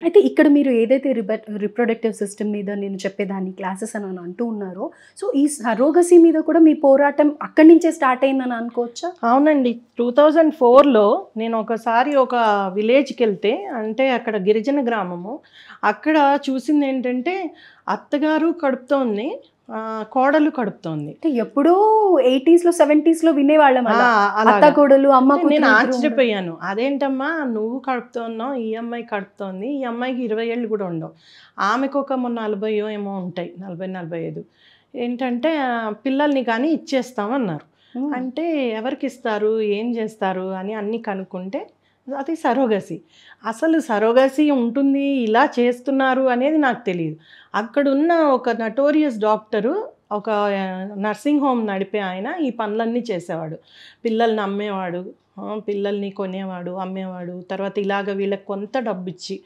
అయితే ఇక్కడ మీరు ఏదైతే రిప్రొడక్టివ్ సిస్టమ్ మీద నేను చెప్పేదాన్ని క్లాసెస్ అని అంటూ ఉన్నారో, సో ఈ సరోగసీ మీద కూడా మీ పోరాటం అక్కడి నుంచే స్టార్ట్ అయిందని అనుకోవచ్చా? అవునండి. 2004లో నేను ఒకసారి ఒక విలేజ్‌కెళ్తే అంటే అక్కడ గిరిజన గ్రామము. అక్కడ చూసిందేంటంటే అత్తగారు కడుపుతోంది. కోడలు కడుపుతోంది. అంటే ఎప్పుడో 80స్‌లో, 70స్‌లో వినేవాళ్ళం అలా. అత్త అలాగా. కోడలు, అమ్మ కూతురు నేను ఇద్దరు ఆశ్చర్యపోయాను. అదేంటమ్మా నువ్వు కడుపుతున్నావు, ఈ అమ్మాయి కడుపుతోంది. ఈ అమ్మాయికి 20 ఏళ్ళు కూడా ఉండవు. ఆమెకొక 40 ఏమో ఉంటాయి. 40, 45. ఏంటంటే పిల్లల్ని కానీ ఇచ్చేస్తామన్నారు. హ్మ్. అంటే ఎవరికిస్తారు? ఏం చేస్తారు? అని అన్నీ కనుక్కుంటే అది సరోగసీ. అసలు సరోగసీ ఉంటుంది, ఇలా చేస్తున్నారు అనేది నాకు తెలీదు. అక్కడున్న ఒక నటోరియస్ డాక్టరు ఒక నర్సింగ్ హోమ్ నడిపే ఆయన ఈ పనులన్నీ చేసేవాడు. పిల్లల్ని అమ్మేవాడు, పిల్లల్ని కొనేవాడు, అమ్మేవాడు. తర్వాత ఇలాగ వీళ్ళకి కొంత డబ్బిచ్చి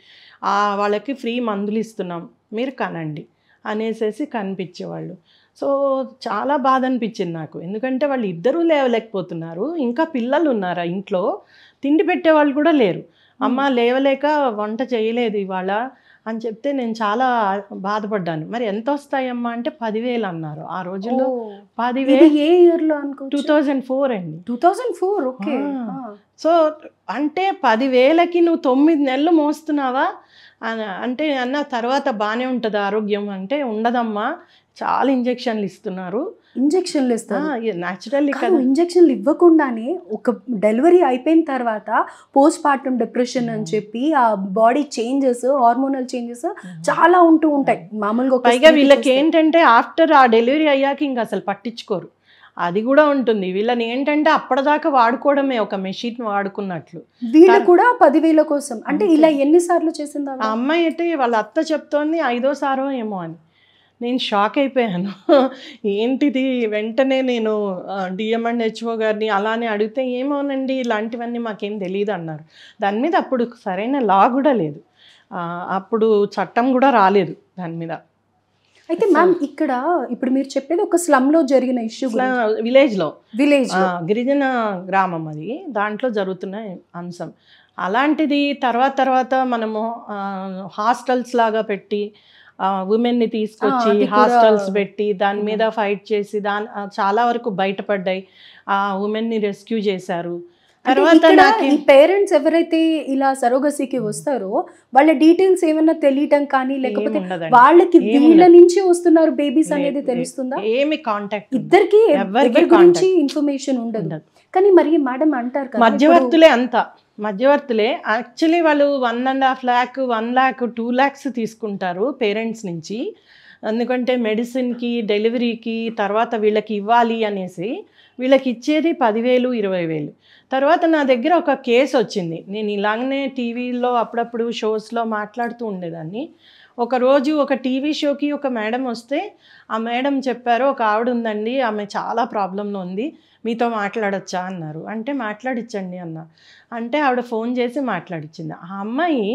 వాళ్ళకి ఫ్రీ మందులు ఇస్తున్నాం, మీరు కనండి అనేసేసి కనిపించేవాళ్ళు. సో చాలా బాధ అనిపించింది నాకు. ఎందుకంటే వాళ్ళు ఇద్దరూ లేవలేకపోతున్నారు. ఇంకా పిల్లలు ఉన్నారా ఇంట్లో, తిండి పెట్టేవాళ్ళు కూడా లేరు. అమ్మ లేవలేక వంట చేయలేదు ఇవాళ అని చెప్తే నేను చాలా బాధపడ్డాను. మరి ఎంత వస్తాయమ్మా అంటే 10,000 అన్నారు ఆ రోజుల్లో. ఓహ్! 10,000 ఇది ఏ ఇయర్‌లో అనుకోవచ్చు? 2004 అండి. 2004 ఓకే. సో అంటే 10,000కి నువ్వు 9 నెలలు మోస్తున్నావా అంటే అన్న తర్వాత బాగానే ఉంటుంది ఆరోగ్యం అంటే ఉండదమ్మా, చాలా ఇంజెక్షన్లు ఇస్తున్నారు. ఇంజెక్షన్లు ఇస్తారు. న్యాచురల్లీ కాదు, కదా. ఇంజెక్షన్లు ఇవ్వకుండానే ఒక డెలివరీ అయిపోయిన తర్వాత పోస్ట్ పార్టమ్ డిప్రెషన్ అని చెప్పి ఆ బాడీ చేంజెస్, హార్మోనల్ చేంజెస్ చాలా ఉంటూ ఉంటాయి. మామూలుగా ఒక పైగా వీళ్ళకి ఏంటంటే ఆఫ్టర్ ఆ డెలివరీ అయ్యాక ఇంకా అసలు పట్టించుకోరు. అది కూడా ఉంటుంది. వీళ్ళని ఏంటంటే అప్పటిదాకా వాడుకోవడమే, ఒక మెషిన్ వాడుకున్నట్లు. వీళ్ళు కూడా 10,000 కోసం. అంటే ఇలా ఎన్ని సార్లు చేసింది ఆ అమ్మాయి అయితే వాళ్ళ అత్త చెప్తోంది 5వ సారో ఏమో అని. నేను షాక్ అయిపోయాను. ఏంటిది, వెంటనే నేను డిఎంఎండ్హెచ్ఓ గారిని అలానే అడిగితే ఏమోనండి ఇలాంటివన్నీ మాకేం తెలియదు అన్నారు. దాని మీద అప్పుడు సరైన లా కూడా లేదు, అప్పుడు చట్టం కూడా రాలేదు దాని మీద. అయితే మ్యామ్ ఇక్కడ ఇప్పుడు మీరు చెప్పేది ఒక స్లమ్‌లో జరిగిన ఇష్యూ విలేజ్లో, విలేజ్ గిరిజన గ్రామం అది, దాంట్లో జరుగుతున్న అంశం. అలాంటిది తర్వాత మనము హాస్టల్స్ లాగా పెట్టి ఉమెన్ని తీసుకొచ్చి హాస్టల్స్ పెట్టి దాని మీద ఫైట్ చేసి చాలా వరకు బయటపడ్డాయి. ఆ ఉమెన్ని రెస్క్యూ చేశారు. తర్వాత ఈ పేరెంట్స్ ఎవరైతే ఇలా సరోగసీకి వస్తారో వాళ్ళ డీటెయిల్స్ ఏమైనా తెలియటం కానీ లేకపోతే వాళ్ళకి వీళ్ళ నుంచి వస్తున్నారు బేబీస్ అనేది తెలుస్తుందా? ఏమి కాంటాక్ట్ ఇద్దరికి ఎవరి గురించి ఇన్ఫర్మేషన్ ఉండదు. కానీ మరి మేడం అంటారు కదా మధ్యవర్తులే అంతా, మధ్యవర్తులే. యాక్చువల్లీ వాళ్ళు 1.5 lakh, 1 lakh, 2 lakhs తీసుకుంటారు పేరెంట్స్ నుంచి. ఎందుకంటే మెడిసిన్కి, డెలివరీకి, తర్వాత వీళ్ళకి ఇవ్వాలి అనేసి. వీళ్ళకి ఇచ్చేది 10,000, 20,000. తర్వాత నా దగ్గర ఒక కేసు వచ్చింది. నేను ఇలాగనే టీవీలో అప్పుడప్పుడు షోస్లో మాట్లాడుతూ ఉండేదాన్ని. ఒకరోజు ఒక టీవీ షోకి ఒక మేడం వస్తే ఆ మేడం చెప్పారు, ఒక ఆవిడ ఉందండి, ఆమె చాలా ప్రాబ్లంలో ఉంది, మీతో మాట్లాడొచ్చా అన్నారు. అంటే మాట్లాడించండి అన్న. అంటే ఆవిడ ఫోన్ చేసి మాట్లాడించింది. ఆ అమ్మాయి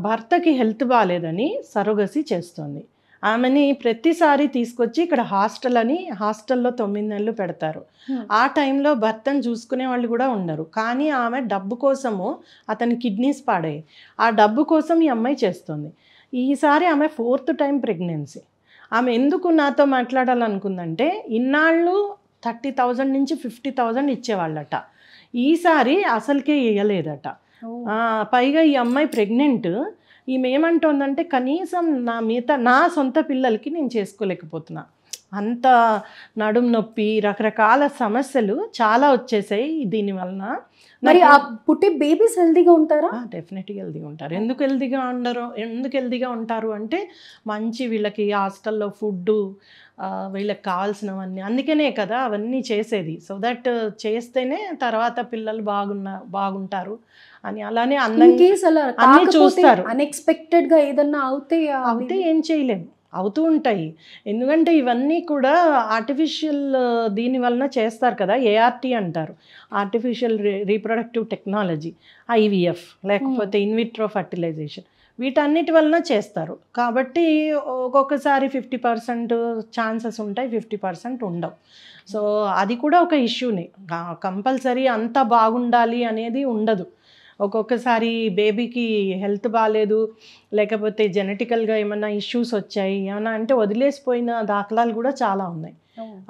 భర్తకి హెల్త్ బాగాలేదని సరోగసీ చేస్తుంది. ఆమెని ప్రతిసారి తీసుకొచ్చి ఇక్కడ హాస్టల్లో 9 నెలలు పెడతారు. ఆ టైంలో భర్తను చూసుకునే వాళ్ళు కూడా ఉండరు. కానీ ఆమె డబ్బు కోసము, అతని కిడ్నీస్ పాడాయి, ఆ డబ్బు కోసం ఈ అమ్మాయి చేస్తుంది. ఈసారి ఆమె 4th టైం ప్రెగ్నెన్సీ. ఆమె ఎందుకు నాతో మాట్లాడాలనుకుందంటే ఇన్నాళ్ళు 30,000 నుంచి 50,000 ఇచ్చేవాళ్ళట. ఈసారి అసలుకే ఇవ్వలేదట. పైగా ఈ అమ్మాయి ప్రెగ్నెంట్. ఈమె ఏమంటోందంటే కనీసం నా సొంత పిల్లలకి నేను చేసుకోలేకపోతున్నా, అంత నడుం నొప్పి, రకరకాల సమస్యలు చాలా వచ్చేసాయి దీనివలన. మరి ఆ పుట్టే బేబీస్ హెల్తీగా ఉంటారా? డెఫినెట్గా హెల్తీగా ఉంటారు. ఎందుకు హెల్తీగా ఉంటారు అంటే మంచి వీళ్ళకి హాస్టల్లో ఫుడ్డు, వీళ్ళకి కావాల్సినవన్నీ, అందుకనే కదా అవన్నీ చేసేది. సో దట్ చేస్తేనే తర్వాత పిల్లలు బాగుంటారు అని. అలానే అన్నీ చూస్తారు. అన్ఎక్స్పెక్టెడ్గా ఏదన్నా అవుతే ఏం చేయలేము, అవుతూ ఉంటాయి. ఎందుకంటే ఇవన్నీ కూడా ఆర్టిఫిషియల్ దీని వలన చేస్తారు కదా, ఏఆర్టీ అంటారు, ఆర్టిఫిషియల్ రీప్రొడక్టివ్ టెక్నాలజీ, ఐవీఎఫ్ లేకపోతే ఇన్విట్రో ఫర్టిలైజేషన్, వీటన్నిటి వలన చేస్తారు. కాబట్టి ఒక్కొక్కసారి 50% ఛాన్సెస్ ఉంటాయి, 50% ఉండవు. సో అది కూడా ఒక ఇష్యూనే. కంపల్సరీ అంతా బాగుండాలి అనేది ఉండదు. ఒక్కొక్కసారి బేబీకి హెల్త్ బాగాలేదు, లేకపోతే జెనెటికల్గా ఏమన్నా ఇష్యూస్ వచ్చాయి ఏమన్నా అంటే వదిలేసిపోయిన దాఖలాలు కూడా చాలా ఉన్నాయి.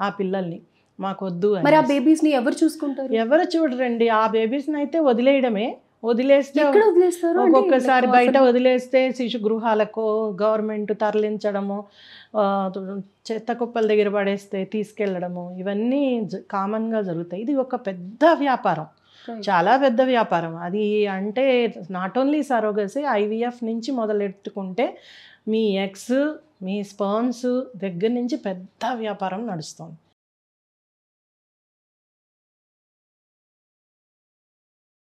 ఆ పిల్లల్ని మాకొద్దు మరి ఆ బేబీస్ ని ఎవరు చూసుకుంటారు? ఎవరు చూడరండి. ఆ బేబీస్ని అయితే వదిలేయడమే. వదిలేస్తే వదిలేస్తారు ఒక్కొక్కసారి బయట వదిలేస్తే శిశు గృహాలకు గవర్నమెంట్ తరలించడము, చెత్త కుప్పల దగ్గర పడేస్తే తీసుకెళ్ళడము, ఇవన్నీ కామన్గా జరుగుతాయి. ఇది ఒక పెద్ద వ్యాపారం, చాలా పెద్ద వ్యాపారం. అది అంటే నాట్ ఓన్లీ సరోగసీ, ఐవీఎఫ్ నుంచి మొదలెట్టుకుంటే మీ ఎగ్స్, మీ స్పర్మ్స్ దగ్గర నుంచి పెద్ద వ్యాపారం నడుస్తుంది.